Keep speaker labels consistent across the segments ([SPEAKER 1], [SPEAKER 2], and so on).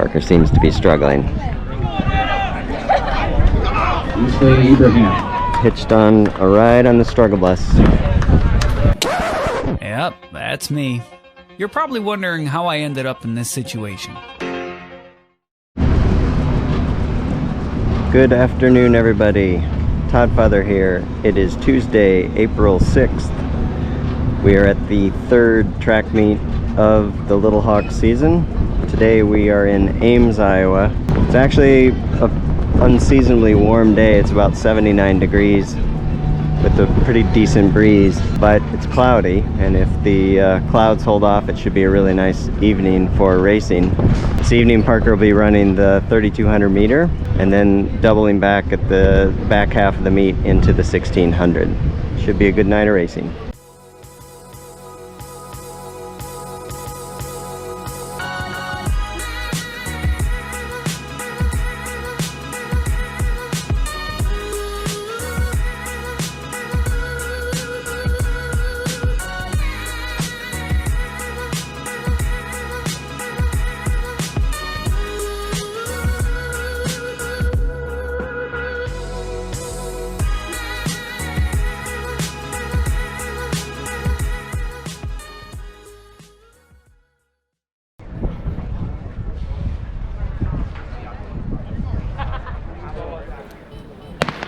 [SPEAKER 1] Parker seems to be struggling. Hitched on a ride on the struggle bus.
[SPEAKER 2] Yep, that's me. You're probably wondering how I ended up in this situation.
[SPEAKER 1] Good afternoon, everybody. Todd Father here. It is Tuesday, April 6th. We are at the third track meet of the Little Hawk season. Today we are in Ames, Iowa. It's actually an unseasonably warm day. It's about 79 degrees with a pretty decent breeze, but it's cloudy, and if the clouds hold off, it should be a really nice evening for racing. This evening Parker will be running the 3200 meter and then doubling back at the back half of the meet into the 1600. Should be a good night of racing.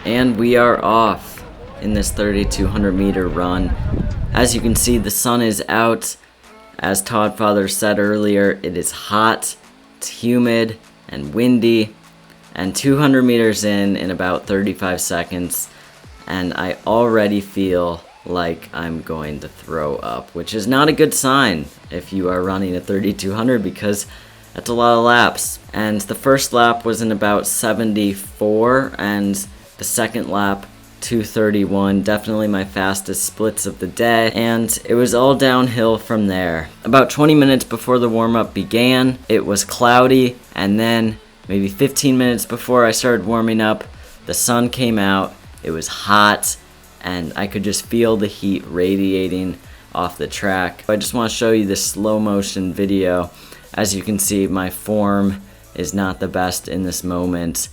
[SPEAKER 1] And we are off in this 3200 meter run. As you can see, the sun is out. As Todd Father said earlier, it is hot, it's humid and windy, and 200 meters in about 35 seconds, and I already feel like I'm going to throw up, which is not a good sign if you are running a 3200 because that's a lot of laps. And the first lap was in about 74, and the second lap, 2:31, definitely my fastest splits of the day, and it was all downhill from there. About 20 minutes before the warm-up began, it was cloudy, and then maybe 15 minutes before I started warming up, the sun came out, it was hot, and I could just feel the heat radiating off the track. I just want to show you this slow motion video. As you can see, my form is not the best in this moment.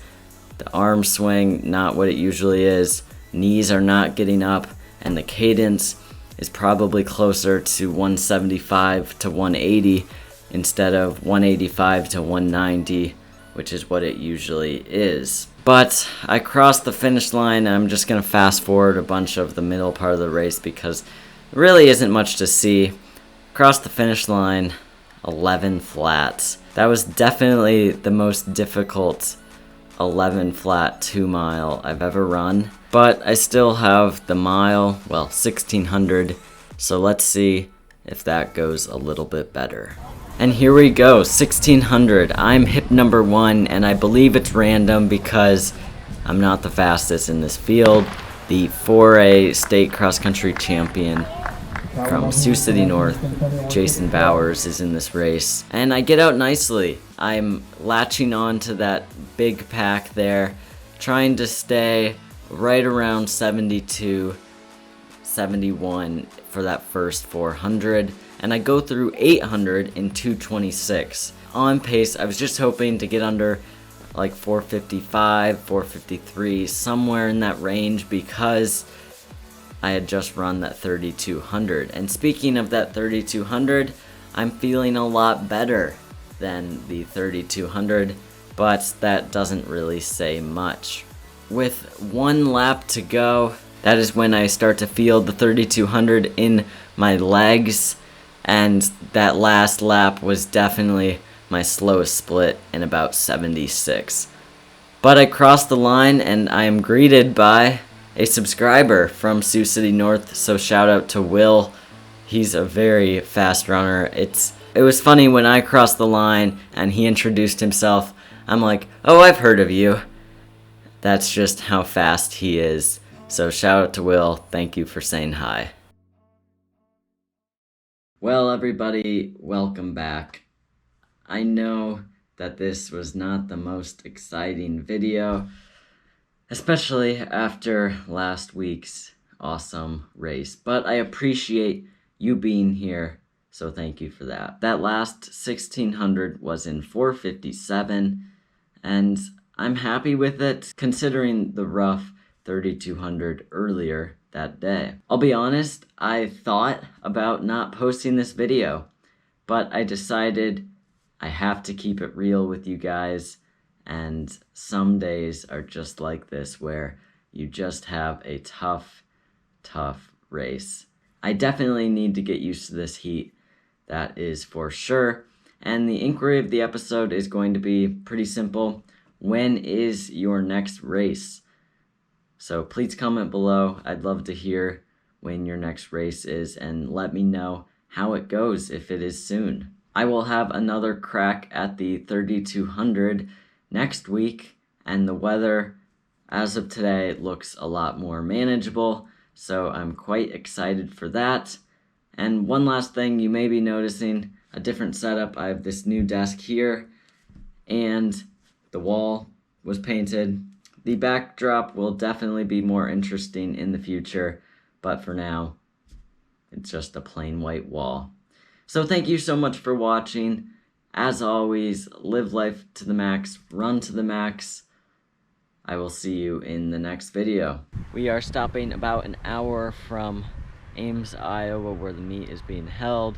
[SPEAKER 1] The arm swing, not what it usually is. Knees are not getting up, and the cadence is probably closer to 175 to 180 instead of 185 to 190, which is what it usually is. But I crossed the finish line. I'm just going to fast forward a bunch of the middle part of the race because there really isn't much to see. Crossed the finish line, 11 flats. That was definitely the most difficult 11 flat 2 mile I've ever run, but I still have the mile, well, 1600, so let's see if that goes a little bit better. And here we go, 1600. I'm hip number 1, and I believe it's random because I'm not the fastest in this field. The 4A state cross-country champion from Sioux City North, Jason Bowers, is in this race, and I get out nicely. I'm latching on to that big pack there, trying to stay right around 72, 71 for that first 400, and I go through 800 in 2:26. On pace, I was just hoping to get under like 455, 453, somewhere in that range because I had just run that 3200. And speaking of that 3200, I'm feeling a lot better than the 3200, but that doesn't really say much. With 1 lap to go, that is when I start to feel the 3200 in my legs, and that last lap was definitely my slowest split in about 76. But I crossed the line and I am greeted by a subscriber from Sioux City North, so shout out to Will. He's a very fast runner. It was funny when I crossed the line and he introduced himself. I'm like, oh, I've heard of you. That's just how fast he is. So shout out to Will. Thank you for saying hi. Well, everybody, welcome back. I know that this was not the most exciting video, especially after last week's awesome race, but I appreciate you being here So thank you for that. That last 1600 was in 4:57, and I'm happy with it considering the rough 3200 earlier that day. I'll be honest, I thought about not posting this video, but I decided I have to keep it real with you guys, and some days are just like this where you just have a tough race. I definitely need to get used to this heat, that is for sure. And the inquiry of the episode is going to be pretty simple. When is your next race? So please comment below. I'd love to hear when your next race is and let me know how it goes if it is soon. I will have another crack at the 3200 next week, and the weather as of today looks a lot more manageable, so I'm quite excited for that. And one last thing, you may be noticing a different setup. I have this new desk here, and the wall was painted. The backdrop will definitely be more interesting in the future, but for now, it's just a plain white wall. So thank you so much for watching. As always, live life to the max, run to the max. I will see you in the next video. We are stopping about an hour from Ames, Iowa, where the meet is being held,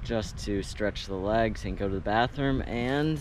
[SPEAKER 1] just to stretch the legs and go to the bathroom, and